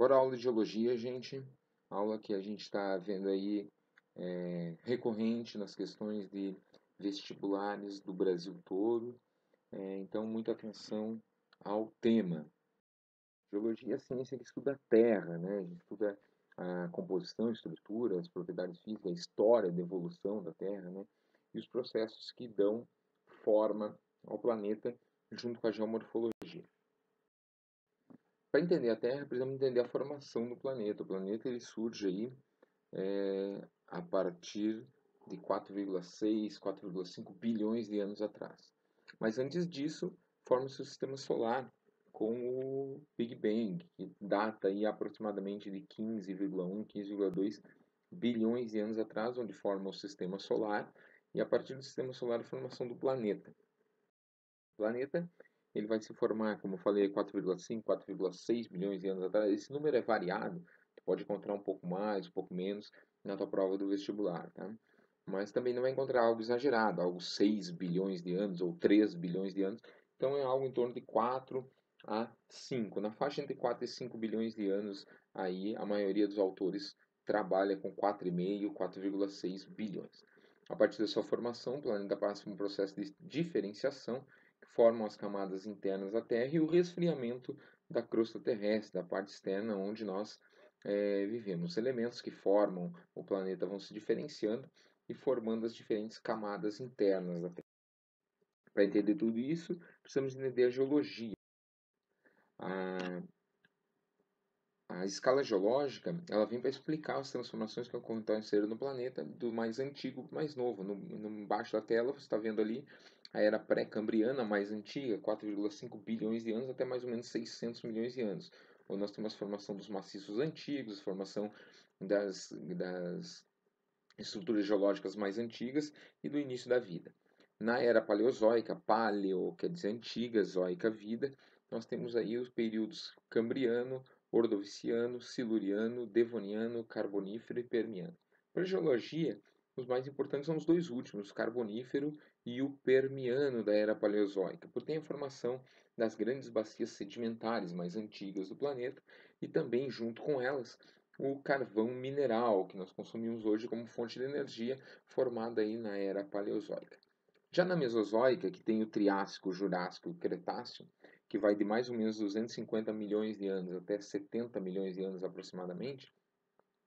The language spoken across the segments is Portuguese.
Agora a aula de geologia, gente, aula que a gente está vendo aí recorrente nas questões de vestibulares do Brasil todo. Então, muita atenção ao tema. Geologia é a ciência que estuda a Terra, né? A gente estuda a composição, estrutura, as propriedades físicas, a história da evolução da Terra, né? E os processos que dão forma ao planeta junto com a geomorfologia. Para entender a Terra, precisamos entender a formação do planeta. O planeta ele surge aí a partir de 4,6, 4,5 bilhões de anos atrás. Mas antes disso, forma-se o sistema solar com o Big Bang, que data aí aproximadamente de 15,1, 15,2 bilhões de anos atrás, onde forma o sistema solar, e a partir do sistema solar a formação do planeta. O planeta ele vai se formar, como eu falei, 4,5, 4,6 bilhões de anos atrás. Esse número é variado, tu pode encontrar um pouco mais, um pouco menos na tua prova do vestibular, tá? Mas também não vai encontrar algo exagerado, algo 6 bilhões de anos ou 3 bilhões de anos. Então é algo em torno de 4 a 5. Na faixa entre 4 e 5 bilhões de anos, aí a maioria dos autores trabalha com 4,5, 4,6 bilhões. A partir da sua formação, o planeta passa por um processo de diferenciação, que formam as camadas internas da Terra e o resfriamento da crosta terrestre, da parte externa onde nós vivemos. Os elementos que formam o planeta vão se diferenciando e formando as diferentes camadas internas da Terra. Para entender tudo isso, precisamos entender a geologia. A escala geológica ela vem para explicar as transformações que aconteceram no planeta do mais antigo para o mais novo. Embaixo da tela você está vendo ali a era pré-cambriana mais antiga, 4,5 bilhões de anos até mais ou menos 600 milhões de anos. Onde nós temos a formação dos maciços antigos, a formação das estruturas geológicas mais antigas e do início da vida. Na era paleozoica, paleo quer dizer antiga, zoica vida, nós temos aí os períodos cambriano, ordoviciano, siluriano, devoniano, carbonífero e permiano. Para a geologia, os mais importantes são os dois últimos, o carbonífero e o permiano da era paleozoica, porque tem a formação das grandes bacias sedimentares mais antigas do planeta e também, junto com elas, o carvão mineral, que nós consumimos hoje como fonte de energia, formada aí na era paleozoica. Já na Mesozoica, que tem o Triássico, o Jurássico e o Cretáceo, que vai de mais ou menos 250 milhões de anos até 70 milhões de anos aproximadamente,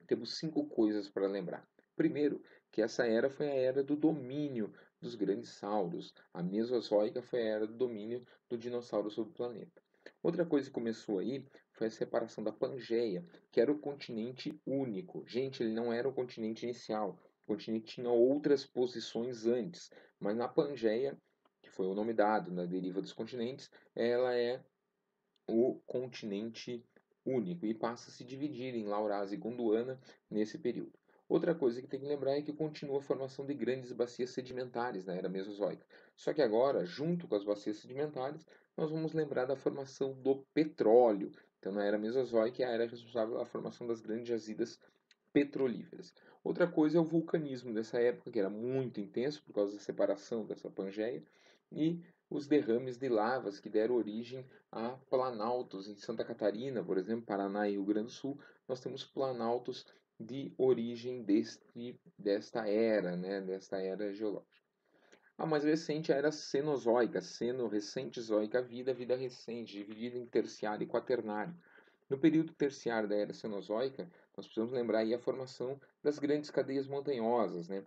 temos 5 coisas para lembrar. Primeiro, que essa era foi a era do domínio dos grandes sauros. A Mesozoica foi a era do domínio do dinossauro sobre o planeta. Outra coisa que começou aí foi a separação da Pangeia, que era o continente único. Gente, ele não era o continente inicial. O continente tinha outras posições antes, mas na Pangeia, que foi o nome dado na deriva dos continentes, ela é o continente único e passa a se dividir em Laurásia e Gondwana nesse período. Outra coisa que tem que lembrar é que continua a formação de grandes bacias sedimentares na era Mesozoica. Só que agora, junto com as bacias sedimentares, nós vamos lembrar da formação do petróleo. Então, na era Mesozoica, é a era responsável pela formação das grandes jazidas petrolíferas. Outra coisa é o vulcanismo dessa época, que era muito intenso por causa da separação dessa Pangeia, e os derrames de lavas que deram origem a planaltos. Em Santa Catarina, por exemplo, Paraná e Rio Grande do Sul, nós temos planaltos de origem desta era, né, desta era geológica. A mais recente era a Cenozoica, recente zoica, vida recente, dividida em terciário e quaternário. No período terciário da era Cenozoica, nós precisamos lembrar aí a formação das grandes cadeias montanhosas, né?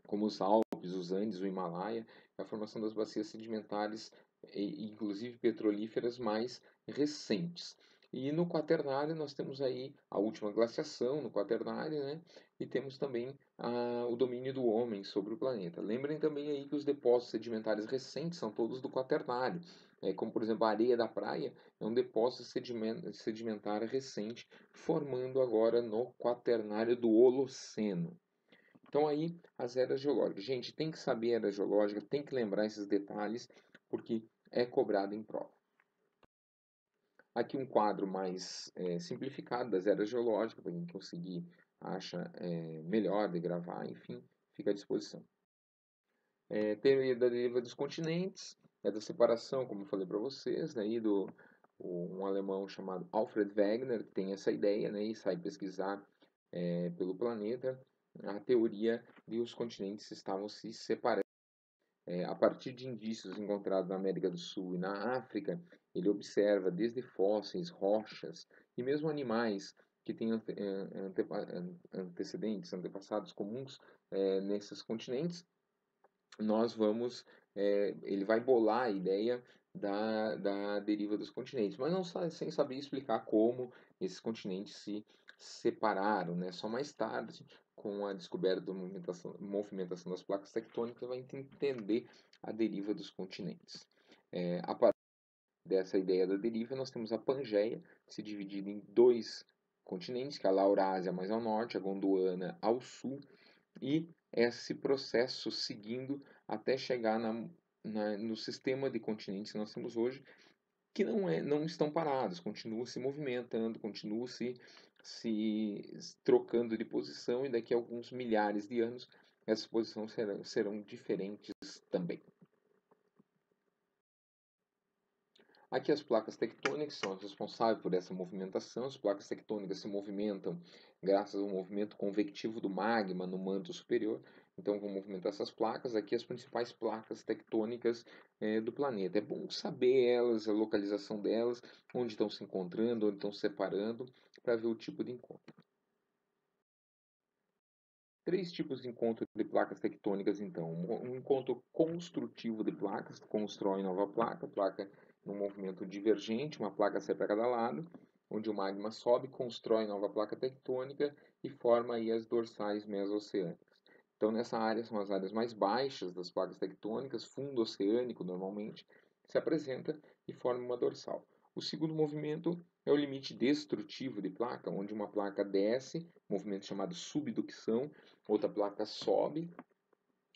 Como os Alpes, os Andes, o Himalaia, a formação das bacias sedimentares, inclusive petrolíferas, mais recentes. E no quaternário nós temos aí a última glaciação no quaternário, né? E temos também o domínio do homem sobre o planeta. Lembrem também aí que os depósitos sedimentares recentes são todos do quaternário. Como, por exemplo, a areia da praia é um depósito sedimentar recente, formando agora no quaternário do Holoceno. Então aí as eras geológicas. Gente, tem que saber a era geológica, tem que lembrar esses detalhes, porque é cobrado em prova. Aqui um quadro mais simplificado das eras geológicas, para quem conseguir acha melhor de gravar, enfim, fica à disposição. Teoria da deriva dos continentes, da separação, como eu falei para vocês, né, um alemão chamado Alfred Wegener tem essa ideia, né, e sai pesquisar pelo planeta a teoria de os continentes estavam se separando. A partir de indícios encontrados na América do Sul e na África, ele observa desde fósseis, rochas e mesmo animais que têm antecedentes, antepassados comuns nesses continentes. Nós vamos, ele vai bolar a ideia da deriva dos continentes, mas não sem saber explicar como esses continentes se separaram, né? Só mais tarde, com a descoberta da movimentação das placas tectônicas, vai entender a deriva dos continentes. A partir dessa ideia da deriva, nós temos a Pangeia, se dividida em dois continentes, que é a Laurásia mais ao norte, a Gondwana ao sul, e esse processo seguindo até chegar no sistema de continentes que nós temos hoje, que não estão parados, continuam se movimentando, continuam se trocando de posição, e daqui a alguns milhares de anos essas posições serão diferentes também. Aqui as placas tectônicas são as responsáveis por essa movimentação. As placas tectônicas se movimentam graças ao movimento convectivo do magma no manto superior. Então vão movimentar essas placas. Aqui as principais placas tectônicas do planeta. É bom saber elas, a localização delas, onde estão se encontrando, onde estão se separando, para ver o tipo de encontro. Três tipos de encontro de placas tectônicas, então. Um encontro construtivo de placas, constrói nova placa num movimento divergente, uma placa sai para cada lado, onde o magma sobe, constrói nova placa tectônica e forma aí as dorsais mesoceânicas. Então, nessa área são as áreas mais baixas das placas tectônicas, fundo oceânico normalmente, se apresenta e forma uma dorsal. O segundo movimento é o limite destrutivo de placa, onde uma placa desce, movimento chamado subducção, outra placa sobe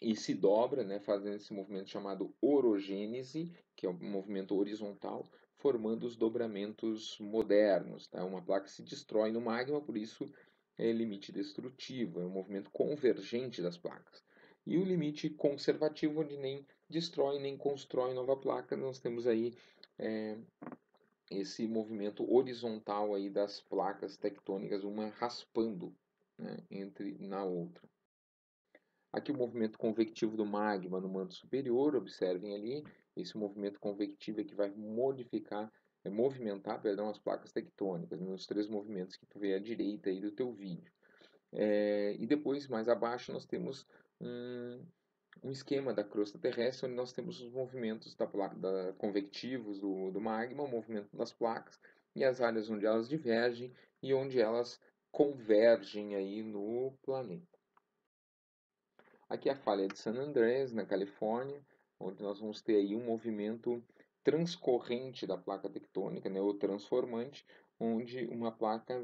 e se dobra, né, fazendo esse movimento chamado orogênese, que é um movimento horizontal, formando os dobramentos modernos. Tá? Uma placa se destrói no magma, por isso é limite destrutivo, é um movimento convergente das placas. E o limite conservativo, onde nem destrói nem constrói nova placa, nós temos aí esse movimento horizontal aí das placas tectônicas, uma raspando, né, entre na outra. Aqui o movimento convectivo do magma no manto superior, observem ali, esse movimento convectivo é que vai movimentar, perdão, as placas tectônicas, nos três movimentos que tu vê à direita aí do teu vídeo. E depois, mais abaixo, nós temos um esquema da crosta terrestre, onde nós temos os movimentos convectivos do magma, o movimento das placas, e as áreas onde elas divergem e onde elas convergem aí no planeta. Aqui é a falha de San Andrés, na Califórnia, onde nós vamos ter aí um movimento transcorrente da placa tectônica, né, ou transformante, onde uma placa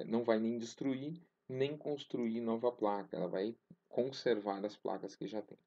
não vai nem destruir, nem construir nova placa, ela vai conservar as placas que já tem.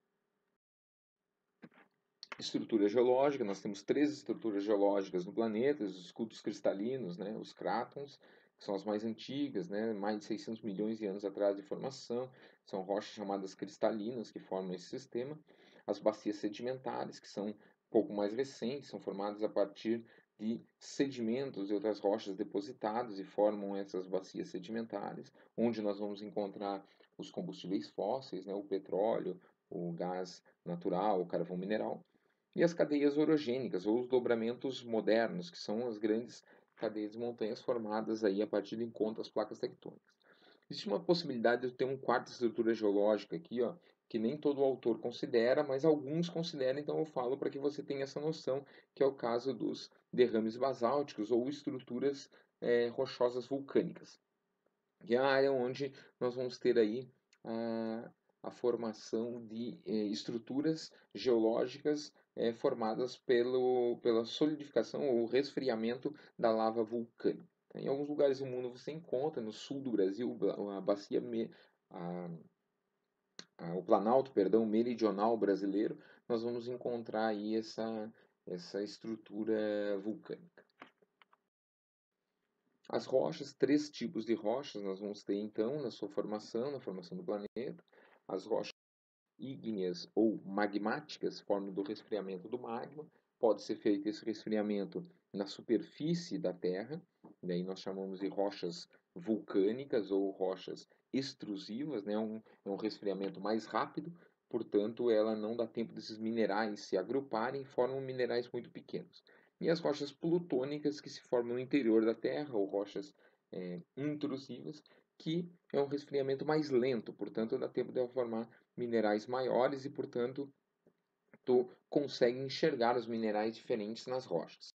Estrutura geológica, nós temos três estruturas geológicas no planeta, os escudos cristalinos, né, os crátons, que são as mais antigas, né, mais de 600 milhões de anos atrás de formação, são rochas chamadas cristalinas que formam esse sistema. As bacias sedimentares, que são um pouco mais recentes, são formadas a partir de sedimentos e outras rochas depositadas e formam essas bacias sedimentares, onde nós vamos encontrar os combustíveis fósseis, né, o petróleo, o gás natural, o carvão mineral. E as cadeias orogênicas, ou os dobramentos modernos, que são as grandes cadeias de montanhas formadas aí a partir do encontro das placas tectônicas. Existe uma possibilidade de ter uma quarta estrutura geológica aqui, ó, que nem todo autor considera, mas alguns consideram, então eu falo para que você tenha essa noção, que é o caso dos derrames basálticos ou estruturas rochosas vulcânicas. Que é a área onde nós vamos ter aí a formação de estruturas geológicas formadas pela solidificação ou resfriamento da lava vulcânica. Em alguns lugares do mundo você encontra, no sul do Brasil, a bacia, o Planalto, perdão, meridional brasileiro, nós vamos encontrar aí essa estrutura vulcânica. As rochas, três tipos de rochas nós vamos ter então na sua formação, na formação do planeta. As rochas ígneas ou magmáticas, forma do resfriamento do magma. pode ser feito esse resfriamento na superfície da Terra, daí nós chamamos de rochas vulcânicas ou rochas extrusivas, né? É um resfriamento mais rápido, portanto, ela não dá tempo desses minerais se agruparem e formam minerais muito pequenos. E as rochas plutônicas que se formam no interior da Terra, ou rochas intrusivas, que é um resfriamento mais lento, portanto, dá tempo de ela formar minerais maiores e, portanto, tu consegue enxergar os minerais diferentes nas rochas.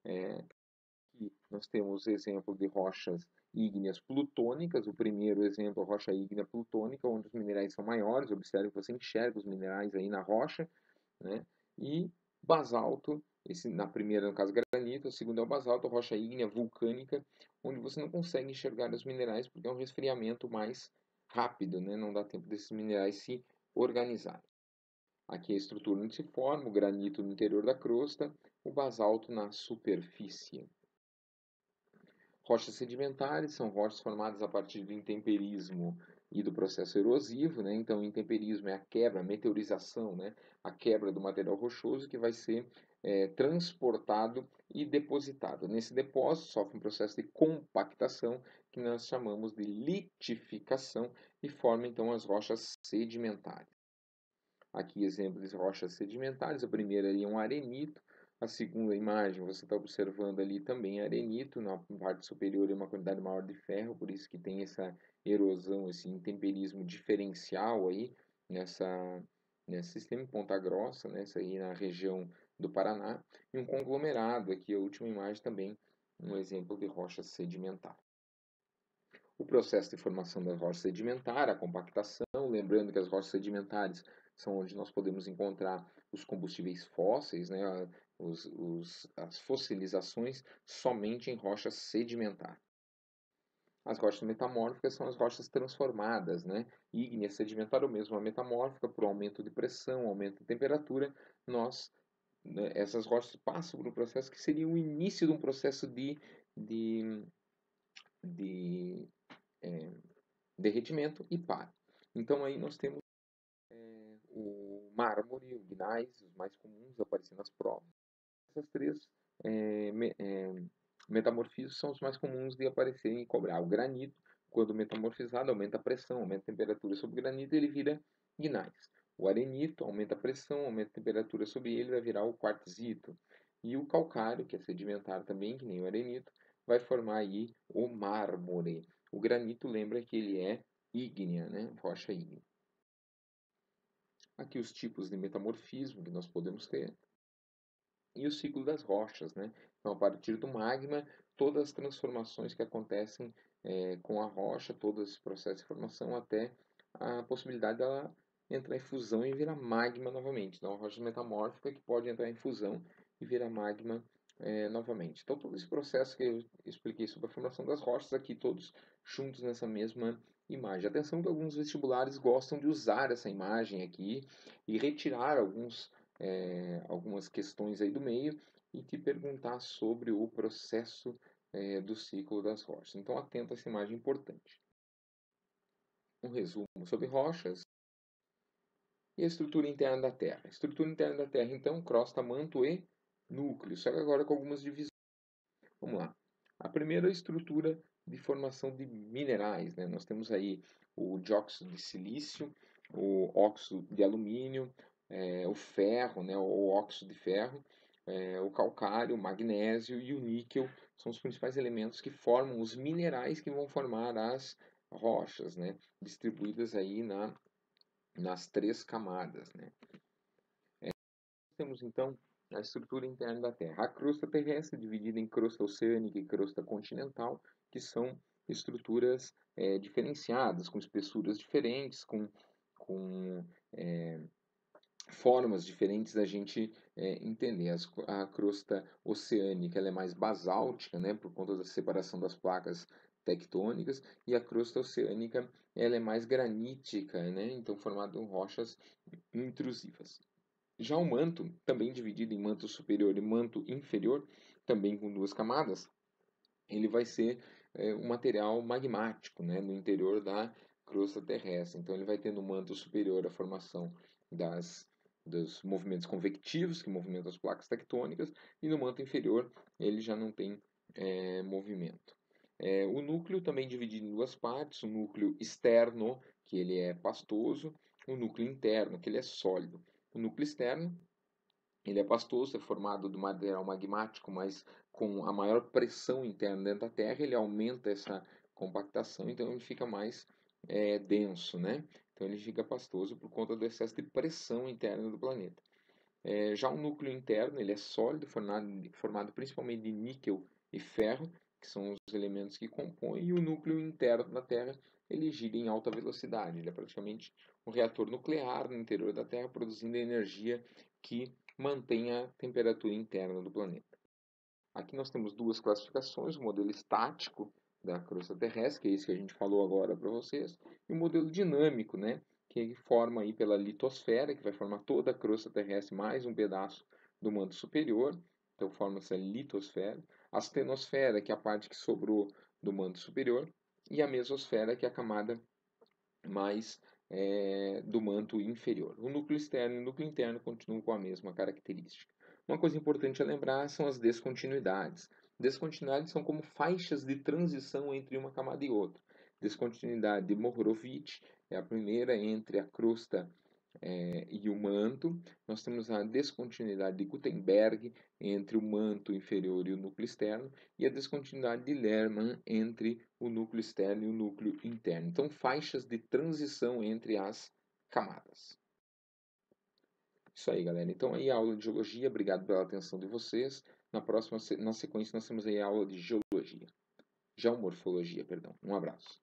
Aqui nós temos exemplo de rochas ígneas plutônicas. O primeiro exemplo é a rocha ígnea plutônica, onde os minerais são maiores. Observe que você enxerga os minerais aí na rocha, né? E basalto, esse na primeira no caso granito, a segunda é o basalto, rocha ígnea vulcânica, onde você não consegue enxergar os minerais porque é um resfriamento mais rápido, né? Não dá tempo desses minerais se organizarem. Aqui a estrutura onde se forma, o granito no interior da crosta, o basalto na superfície. Rochas sedimentares são rochas formadas a partir do intemperismo e do processo erosivo, né? Então, o intemperismo é a quebra, a meteorização, né? A quebra do material rochoso que vai ser transportado e depositado. Nesse depósito, sofre um processo de compactação, que nós chamamos de litificação, e forma, então, as rochas sedimentares. Aqui exemplos de rochas sedimentares. A primeira ali é um arenito. A segunda imagem você está observando ali também arenito. Na parte superior é uma quantidade maior de ferro, por isso que tem essa erosão, esse intemperismo diferencial aí nesse sistema em Ponta Grossa, nessa aí na região do Paraná. E um conglomerado, aqui a última imagem também, um exemplo de rocha sedimentar. O processo de formação da rocha sedimentar, a compactação, lembrando que as rochas sedimentares são onde nós podemos encontrar os combustíveis fósseis, né, as fossilizações, somente em rochas sedimentares. As rochas metamórficas são as rochas transformadas, né? Ígnea sedimentar ou mesmo a metamórfica, por aumento de pressão, aumento de temperatura, essas rochas passam por um processo que seria o início de um processo de derretimento e para. Então aí nós temos o mármore, o gneiss, os mais comuns aparecendo nas provas. Essas três metamorfismos são os mais comuns de aparecerem e cobrar. O granito, quando metamorfizado, aumenta a pressão, aumenta a temperatura sobre o granito, ele vira gneiss. O arenito aumenta a pressão, aumenta a temperatura sobre ele, vai virar o quartzito. E o calcário, que é sedimentar também, que nem o arenito, vai formar aí o mármore. O granito lembra que ele é ígnea, né? Rocha ígnea. Aqui os tipos de metamorfismo que nós podemos ter. E o ciclo das rochas, né? Então, a partir do magma, todas as transformações que acontecem com a rocha, todo esse processo de formação, até a possibilidade dela entrar em fusão e virar magma novamente. Então, a rocha metamórfica que pode entrar em fusão e virar magma novamente. Então, todo esse processo que eu expliquei sobre a formação das rochas, aqui todos juntos nessa mesma imagem. Atenção que alguns vestibulares gostam de usar essa imagem aqui e retirar algumas questões aí do meio e te perguntar sobre o processo do ciclo das rochas. Então, atenta a essa imagem importante. Um resumo sobre rochas e a estrutura interna da Terra. A estrutura interna da Terra, então, crosta, manto e núcleo, só que agora com algumas divisões. Vamos lá. A primeira estrutura de formação de minerais, né? Nós temos aí o dióxido de silício, o óxido de alumínio, o ferro, né? O óxido de ferro, o calcário, o magnésio e o níquel são os principais elementos que formam os minerais que vão formar as rochas, né? Distribuídas aí nas três camadas, né? Temos então a estrutura interna da Terra. A crosta terrestre é dividida em crosta oceânica e crosta continental, que são estruturas diferenciadas, com espessuras diferentes, com formas diferentes da gente entender. A crosta oceânica ela é mais basáltica, né, por conta da separação das placas tectônicas, e a crosta oceânica ela é mais granítica, né, então formada em rochas intrusivas. Já o manto, também dividido em manto superior e manto inferior, também com duas camadas, ele vai ser um material magmático, né, no interior da crosta terrestre. Então ele vai ter no manto superior a formação dos movimentos convectivos, que movimentam as placas tectônicas, e no manto inferior ele já não tem movimento. O núcleo também é dividido em duas partes, o núcleo externo, que ele é pastoso, o núcleo interno, que ele é sólido. O núcleo externo, ele é pastoso, é formado do material magmático, mas com a maior pressão interna dentro da Terra, ele aumenta essa compactação, então ele fica mais denso, né? Então ele fica pastoso por conta do excesso de pressão interna do planeta. Já o núcleo interno, ele é sólido, formado principalmente de níquel e ferro, que são os elementos que compõem, e o núcleo interno da Terra, ele gira em alta velocidade, ele é praticamente um reator nuclear no interior da Terra, produzindo energia que mantém a temperatura interna do planeta. Aqui nós temos duas classificações, o modelo estático da crosta terrestre, que é isso que a gente falou agora para vocês, e o modelo dinâmico, né, que forma aí pela litosfera, que vai formar toda a crosta terrestre mais um pedaço do manto superior, então forma-se a litosfera, a astenosfera, que é a parte que sobrou do manto superior, e a mesosfera, que é a camada mais do manto inferior. O núcleo externo e o núcleo interno continuam com a mesma característica. Uma coisa importante a lembrar são as descontinuidades. Descontinuidades são como faixas de transição entre uma camada e outra. Descontinuidade de Mohorovic é a primeira entre a crosta e o manto. Nós temos a descontinuidade de Gutenberg entre o manto inferior e o núcleo externo, e a descontinuidade de Lerman entre o núcleo externo e o núcleo interno. Então, faixas de transição entre as camadas. Isso aí, galera. Então, aí a aula de geologia. Obrigado pela atenção de vocês. Na sequência, nós temos aí a aula de geologia. Geomorfologia, perdão. Um abraço.